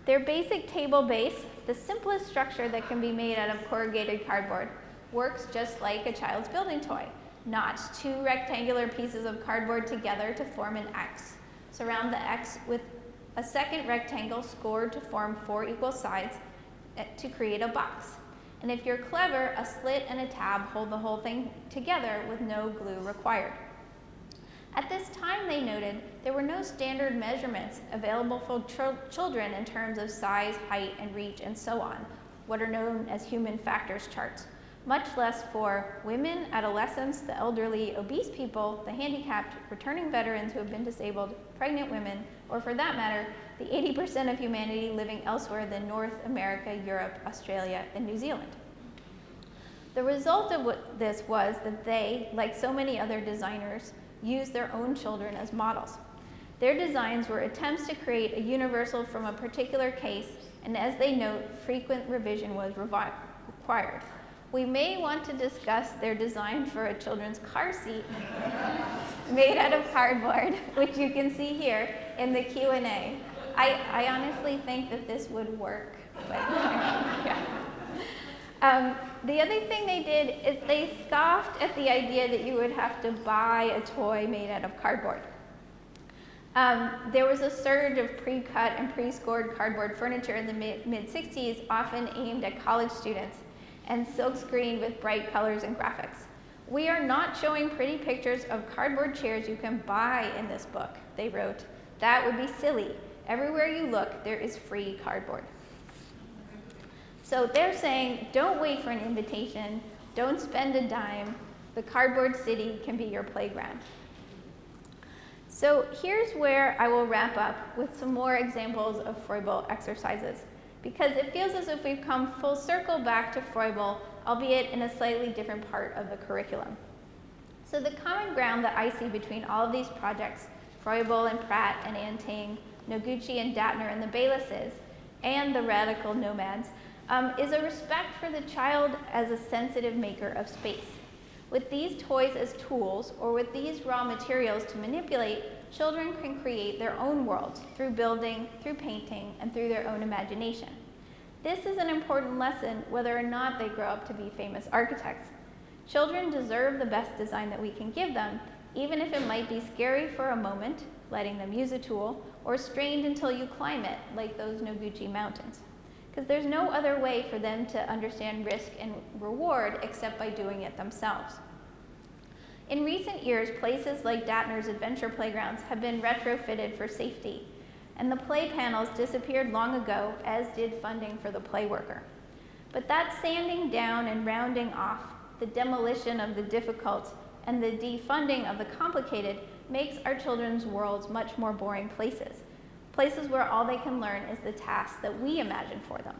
Their basic table base, the simplest structure that can be made out of corrugated cardboard, works just like a child's building toy. Notch two rectangular pieces of cardboard together to form an X. Surround the X with a second rectangle scored to form 4 equal sides to create a box. And if you're clever, a slit and a tab hold the whole thing together with no glue required. At this time, they noted, there were no standard measurements available for children in terms of size, height, and reach, and so on, what are known as human factors charts, much less for women, adolescents, the elderly, obese people, the handicapped, returning veterans who have been disabled, pregnant women, or for that matter, the 80% of humanity living elsewhere than North America, Europe, Australia, and New Zealand. The result of this was that they, like so many other designers, used their own children as models. Their designs were attempts to create a universal from a particular case, and as they note, frequent revision was required. We may want to discuss their design for a children's car seat made out of cardboard, which you can see here in the Q&A. I honestly think that this would work, but yeah. The other thing they did is they scoffed at the idea that you would have to buy a toy made out of cardboard. There was a surge of pre-cut and pre-scored cardboard furniture in the mid-60s, often aimed at college students. and silkscreened with bright colors and graphics. We are not showing pretty pictures of cardboard chairs you can buy in this book, they wrote. That would be silly. Everywhere you look, there is free cardboard. So they're saying, don't wait for an invitation, don't spend a dime. The cardboard city can be your playground. So here's where I will wrap up with some more examples of Froebel exercises, because it feels as if we've come full circle back to Froebel, albeit in a slightly different part of the curriculum. So the common ground that I see between all of these projects, Froebel and Pratt and Ting, Noguchi and Datner and the Baylesses, and the radical nomads, is a respect for the child as a sensitive maker of space. With these toys as tools, or with these raw materials to manipulate, children can create their own worlds through building, through painting, and through their own imagination. This is an important lesson whether or not they grow up to be famous architects. Children deserve the best design that we can give them, even if it might be scary for a moment, letting them use a tool, or strained until you climb it, like those Noguchi mountains. Because there's no other way for them to understand risk and reward except by doing it themselves. In recent years, places like Datner's adventure playgrounds have been retrofitted for safety, and the play panels disappeared long ago, as did funding for the play worker. But that sanding down and rounding off, the demolition of the difficult, and the defunding of the complicated makes our children's worlds much more boring places. Places where all they can learn is the tasks that we imagine for them.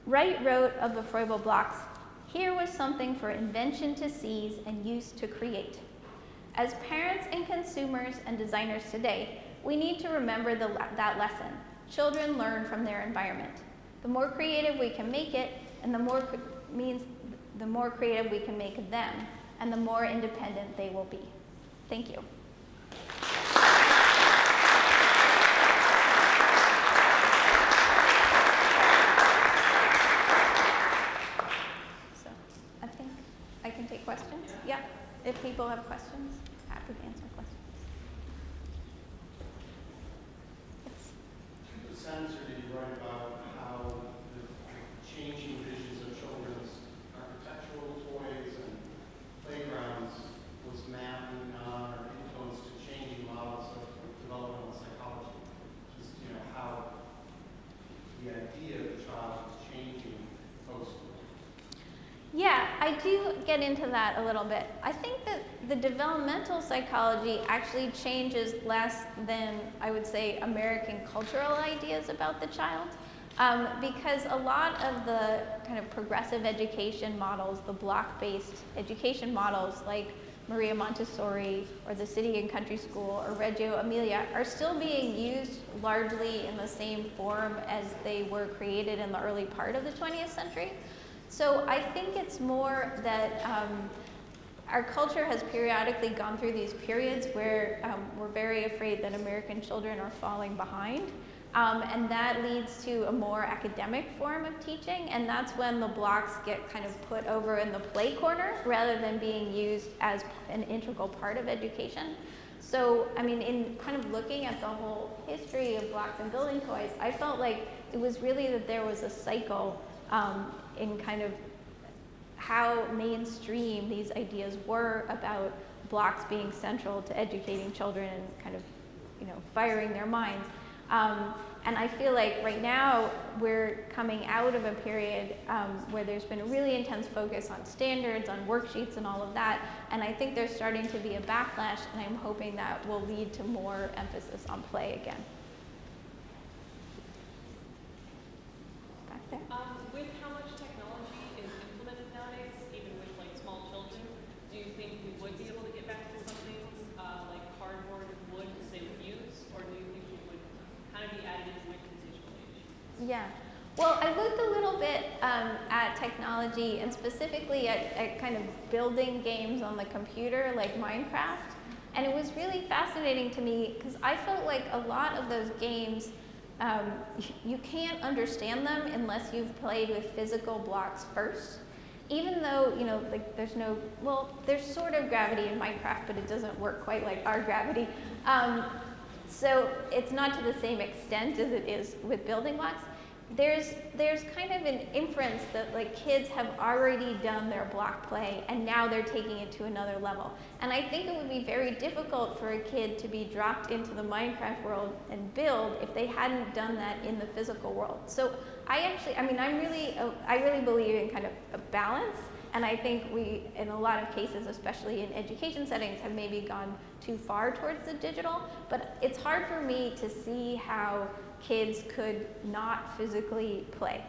Wright wrote of the Froebel blocks, "Here was something for invention to seize and use to create." As parents and consumers and designers today, we need to remember that lesson. Children learn from their environment. The more creative we can make it, and the more creative we can make them, and the more independent they will be. Thank you. I can take questions. Yeah, if people have questions, happy to answer questions. Yes. The senator did write about how the changing visions of children's architectural toys and playgrounds was mapping on or influenced to changing models of developmental psychology. Just how the idea of the child is changing post-school. Yeah, I do get into that a little bit. I think that the developmental psychology actually changes less than, I would say, American cultural ideas about the child. Because a lot of the kind of progressive education models, the block-based education models like Maria Montessori or the City and Country School or Reggio Emilia are still being used largely in the same form as they were created in the early part of the 20th century. So I think it's more that our culture has periodically gone through these periods where we're very afraid that American children are falling behind. And that leads to a more academic form of teaching, and that's when the blocks get kind of put over in the play corner rather than being used as an integral part of education. So, I mean, in kind of looking at the whole history of blocks and building toys, I felt like it was really that there was a cycle in kind of how mainstream these ideas were about blocks being central to educating children and kind of, firing their minds. And I feel like right now we're coming out of a period where there's been a really intense focus on standards, on worksheets and all of that. And I think there's starting to be a backlash, and I'm hoping that will lead to more emphasis on play again. Back there. With how much technology is implemented nowadays, even with like small children, do you think we would be able to get back to something like cardboard and wood that they would use, or do you think it would kind of be added in with the digital age? Yeah. Well, I looked a little bit at technology and specifically at kind of building games on the computer like Minecraft. And it was really fascinating to me because I felt like a lot of those games, you can't understand them unless you've played with physical blocks first. Even though, like there's sort of gravity in Minecraft, but it doesn't work quite like our gravity. So it's not to the same extent as it is with building blocks. there's kind of an inference that like kids have already done their block play and now they're taking it to another level. And I think it would be very difficult for a kid to be dropped into the Minecraft world and build if they hadn't done that in the physical world. So I really believe in kind of a balance. And I think we, in a lot of cases, especially in education settings, have maybe gone too far towards the digital. But it's hard for me to see how kids could not physically play.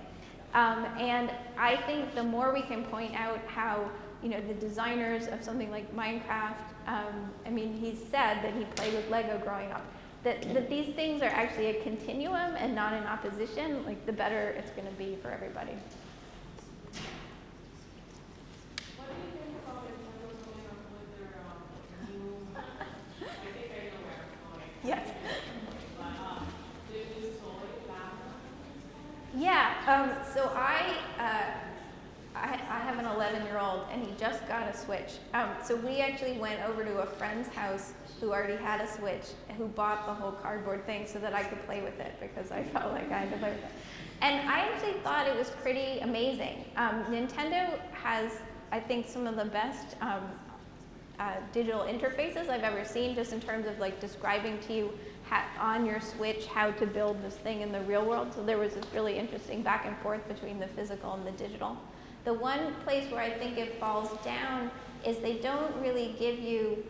And I think the more we can point out how, you know, the designers of something like Minecraft, I mean, he said that he played with Lego growing up, that these things are actually a continuum and not in opposition, like the better it's going to be for everybody. What do you think about Nintendo coming up with their new, I think I know where it's going. Yes. But their new toy, Yeah, so I have an 11-year-old and he just got a Switch. So we actually went over to a friend's house who already had a Switch, who bought the whole cardboard thing so that I could play with it because I felt like I had to play with it. And I actually thought it was pretty amazing. Nintendo has, I think, some of the best digital interfaces I've ever seen, just in terms of like describing to you on your Switch how to build this thing in the real world. So there was this really interesting back and forth between the physical and the digital. The one place where I think it falls down is they don't really give you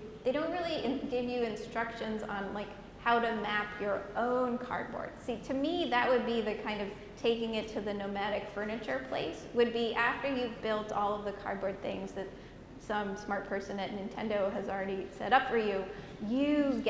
instructions on like how to map your own cardboard. See, to me, that would be the kind of taking it to the nomadic furniture place, would be after you've built all of the cardboard things that some smart person at Nintendo has already set up for you, you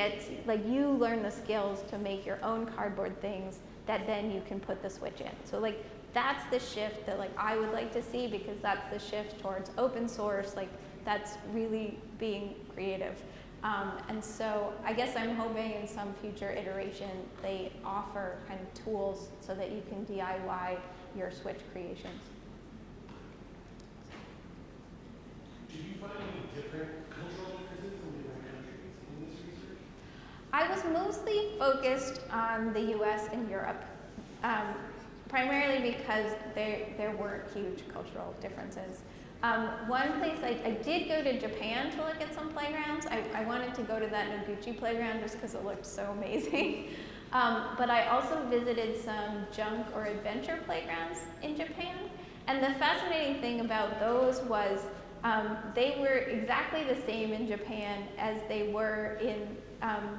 learn the skills to make your own cardboard things that then you can put the Switch in. So like, that's the shift that like I would like to see, because that's the shift towards open source, like that's really being creative. And so I guess I'm hoping in some future iteration they offer kind of tools so that you can DIY your Switch creations. Did you find any different cultural differences in different countries in this research? I was mostly focused on the US and Europe, primarily because there weren't huge cultural differences. One place I did go to Japan to look at some playgrounds. I wanted to go to that Noguchi playground just because it looked so amazing. But I also visited some junk or adventure playgrounds in Japan. And the fascinating thing about those was they were exactly the same in Japan as they were in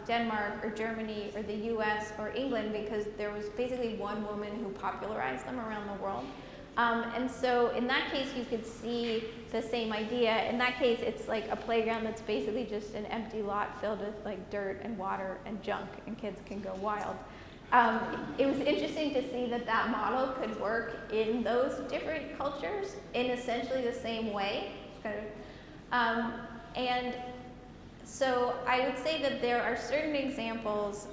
Denmark or Germany or the US or England, because there was basically one woman who popularized them around the world. And so in that case, you could see the same idea. In that case, it's like a playground that's basically just an empty lot filled with like dirt and water and junk, and kids can go wild. It was interesting to see that that model could work in those different cultures in essentially the same way. And so I would say that there are certain examples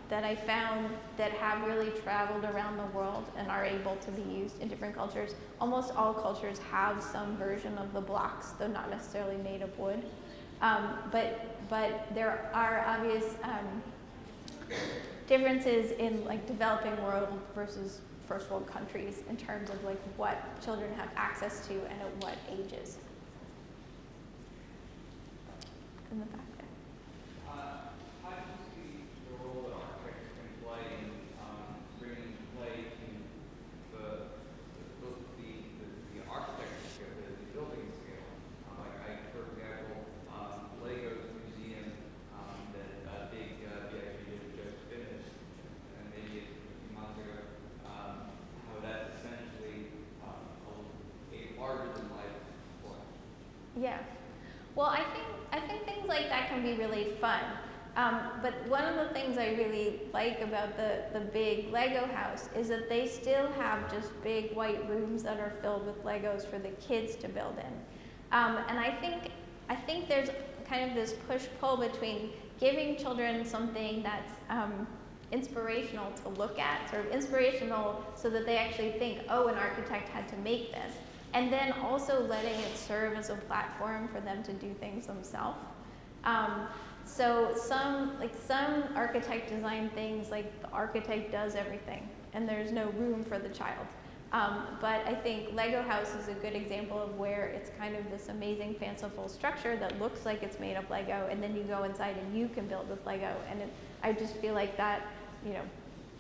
that I found that have really traveled around the world and are able to be used in different cultures. Almost all cultures have some version of the blocks, though not necessarily made of wood. But there are obvious differences in like developing world versus first world countries in terms of like what children have access to and at what ages. In the back there. How do you see the role that architects can play in bringing play to the architecture scale, the building scale? For example, Lego's museum that big BXB just finished, and maybe a few months ago, how that's essentially a larger than life display. Yeah. Well, I think things like that can be really fun. But one of the things I really like about the big Lego house is that they still have just big white rooms that are filled with Legos for the kids to build in. And I think there's kind of this push-pull between giving children something that's inspirational to look at, sort of inspirational so that they actually think, oh, an architect had to make this. And then also letting it serve as a platform for them to do things themselves. So some architect design things like the architect does everything, and there's no room for the child. But I think Lego House is a good example of where it's kind of this amazing fanciful structure that looks like it's made of Lego, and then you go inside and you can build with Lego. And I just feel like that,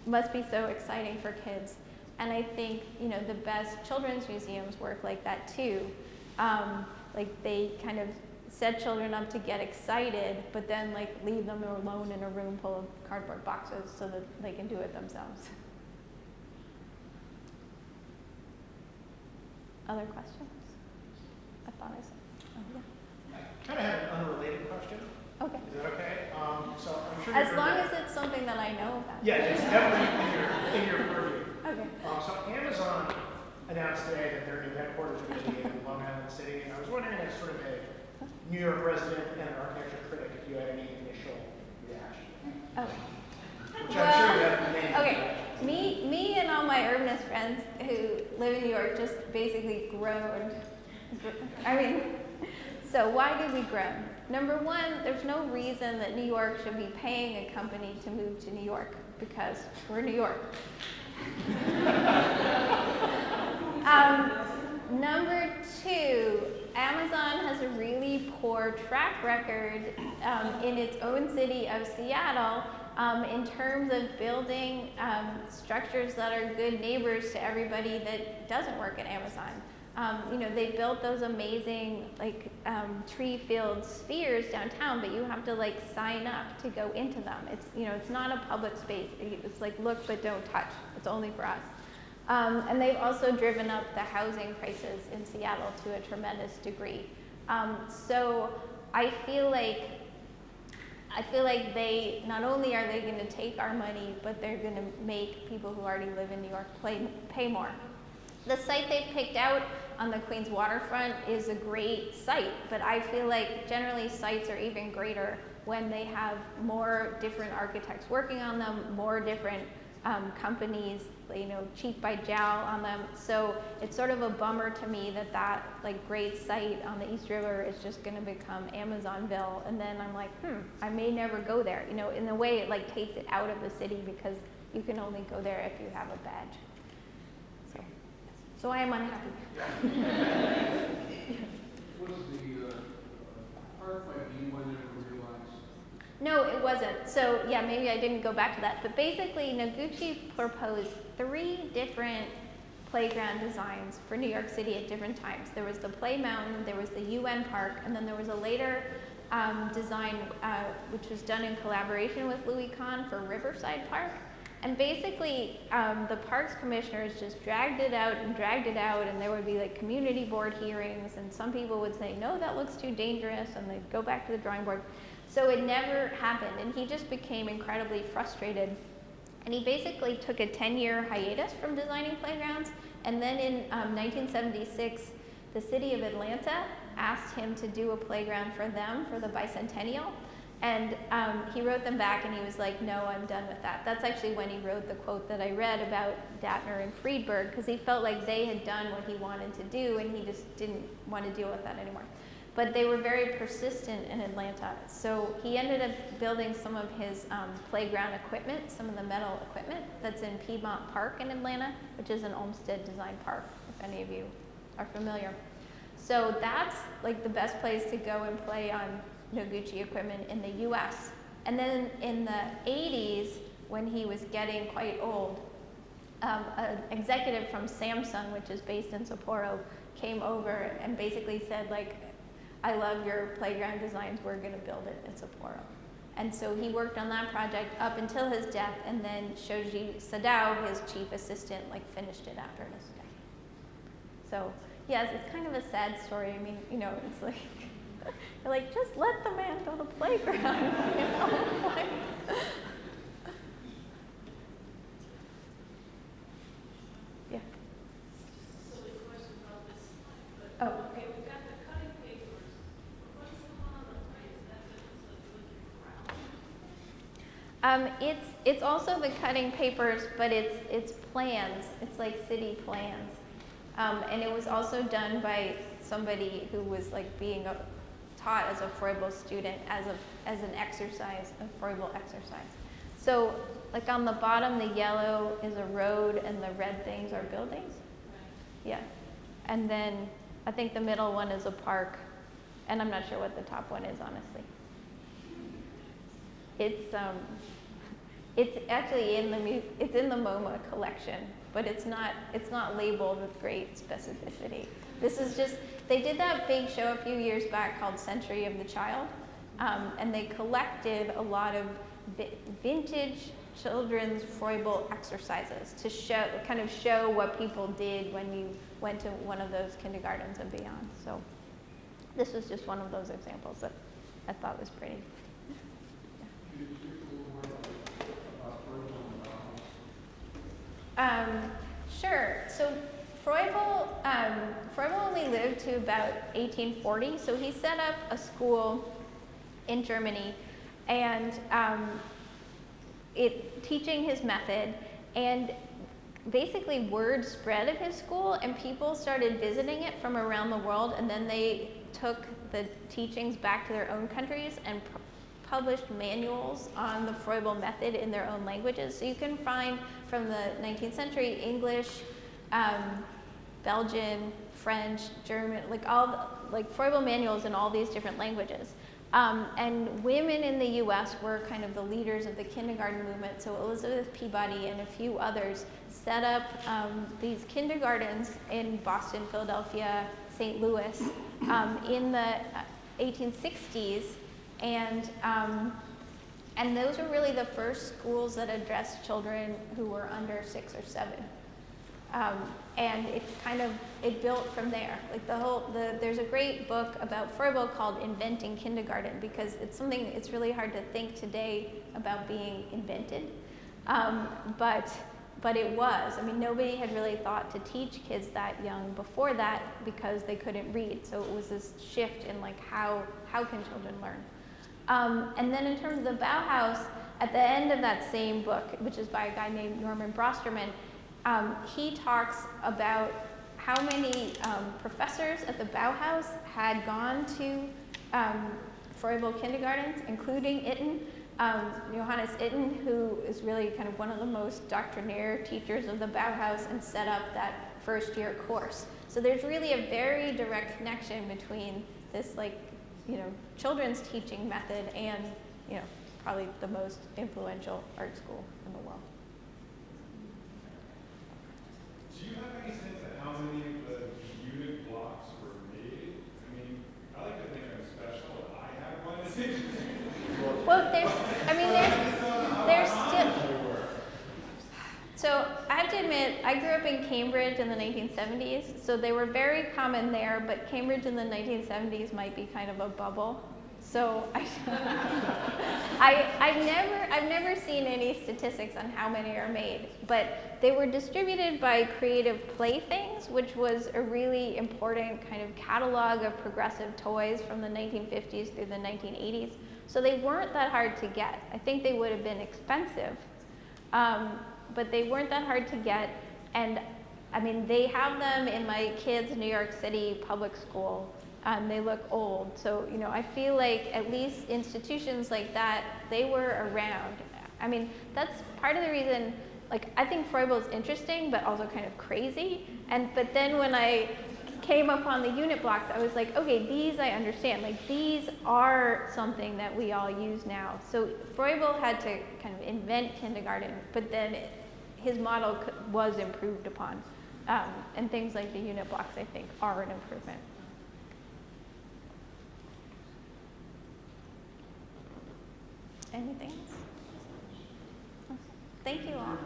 must be so exciting for kids. And I think, the best children's museums work like that too. Like they kind of set children up to get excited, but then like leave them alone in a room full of cardboard boxes so that they can do it themselves. Other questions? I thought I said. Oh, yeah. I kind of have an unrelated question. Okay. Is that okay? So I'm sure As long as it's something that I know about. Yeah, it's definitely in your purview. Okay. So Amazon announced today that their new headquarters are going to be in Long Island City, and I was wondering, as sort of a New York resident and an architecture critic, if you had any initial reaction. Okay. Which I'm sure you have many. Okay. Me and all my urbanist friends who live in New York just basically groaned. So why did we groan? Number one, there's no reason that New York should be paying a company to move to New York, because we're New York. Number two, Amazon has a really poor track record in its own city of Seattle in terms of building structures that are good neighbors to everybody that doesn't work at Amazon. They built those amazing tree-filled spheres downtown, but you have to sign up to go into them. It's not a public space. It's like look but don't touch. It's only for us. And they've also driven up the housing prices in Seattle to a tremendous degree. So I feel like they not only are they going to take our money, but they're going to make people who already live in New York pay more. The site they've picked out on the Queens waterfront is a great site, but I feel like generally sites are even greater when they have more different architects working on them, more different companies, cheek by jowl on them. So it's sort of a bummer to me that great site on the East River is just going to become Amazonville, and then I'm like, I may never go there. In a way, it takes it out of the city because you can only go there if you have a badge. So I am unhappy. Was the park by being when it was realized? No, it wasn't. So yeah, maybe I didn't go back to that. But basically, Noguchi proposed 3 different playground designs for New York City at different times. There was the Play Mountain, there was the UN Park, and then there was a later design which was done in collaboration with Louis Kahn for Riverside Park. And basically, the parks commissioners just dragged it out, and there would be community board hearings, and some people would say, no, that looks too dangerous, and they'd go back to the drawing board. So it never happened, and he just became incredibly frustrated. And he basically took a 10-year hiatus from designing playgrounds, and then in 1976, the city of Atlanta asked him to do a playground for them for the bicentennial. And he wrote them back and he was like, no, I'm done with that. That's actually when he wrote the quote that I read about Datner and Friedberg, because he felt like they had done what he wanted to do and he just didn't want to deal with that anymore. But they were very persistent in Atlanta. So he ended up building some of his playground equipment, some of the metal equipment that's in Piedmont Park in Atlanta, which is an Olmsted design park, if any of you are familiar. So that's the best place to go and play on Noguchi equipment in the US. And then in the 80s, when he was getting quite old, an executive from Samsung, which is based in Sapporo, came over and basically said, I love your playground designs, we're gonna build it in Sapporo. And so he worked on that project up until his death, and then Shoji Sadao, his chief assistant, finished it after his death. So yes, it's kind of a sad story. I mean, it's you're just let the man build a playground, Yeah. Silly question about this, but Oh. okay, we've got the cutting papers. What's the column, right? Is that the ground? It's also the cutting papers, but it's plans. It's city plans, and it was also done by somebody who was being taught as a Froebel student as an exercise, a Froebel exercise. So like on the bottom, the yellow is a road and the red things are buildings. Yeah. And then I think the middle one is a park, and I'm not sure what the top one is, honestly. It's actually it's in the MoMA collection, but it's not labeled with great specificity. This is just, they did that big show a few years back called Century of the Child, and they collected a lot of vintage children's Froebel exercises to show what people did when you went to one of those kindergartens and beyond. So this was just one of those examples that I thought was pretty. Can you speak a little more about Froebel and Bauhaus? Sure. So Froebel only lived to about 1840. So he set up a school in Germany, and teaching his method, and basically word spread of his school, and people started visiting it from around the world, and then they took the teachings back to their own countries and published manuals on the Froebel method in their own languages. So you can find from the 19th century English, Belgian, French, German, like Froebel manuals in all these different languages. And women in the US were kind of the leaders of the kindergarten movement. So Elizabeth Peabody and a few others set up these kindergartens in Boston, Philadelphia, St. Louis in the 1860s. And those were really the first schools that addressed children who were under 6 or 7. And it built from there. Like there's a great book about Froebel called Inventing Kindergarten, because it's really hard to think today about being invented. But it was. I mean, nobody had really thought to teach kids that young before that because they couldn't read. So it was this shift in like how can children learn. And then in terms of the Bauhaus, at the end of that same book, which is by a guy named Norman Brosterman, he talks about how many professors at the Bauhaus had gone to Froebel kindergartens, including Itten, Johannes Itten, who is really kind of one of the most doctrinaire teachers of the Bauhaus and set up that first-year course. So there's really a very direct connection between this, children's teaching method and, probably the most influential art school in the world. Do you have any sense of how many of the unit blocks were made? I mean, I like to think I'm special and I have one. Well, there's still. So I have to admit, I grew up in Cambridge in the 1970s, so they were very common there, but Cambridge in the 1970s might be kind of a bubble. So I've never seen any statistics on how many are made, but they were distributed by Creative Playthings, which was a really important kind of catalog of progressive toys from the 1950s through the 1980s. So they weren't that hard to get. I think they would have been expensive, but they weren't that hard to get. And I mean, they have them in my kids' New York City public school. They look old. So, I feel like at least institutions like that, they were around. I mean, that's part of the reason, I think Froebel's interesting, but also kind of crazy. But then when I came upon the unit blocks, I was like, okay, these I understand. These are something that we all use now. So Froebel had to kind of invent kindergarten, but then his model was improved upon. And things like the unit blocks, I think, are an improvement. Anything else? Thank you all.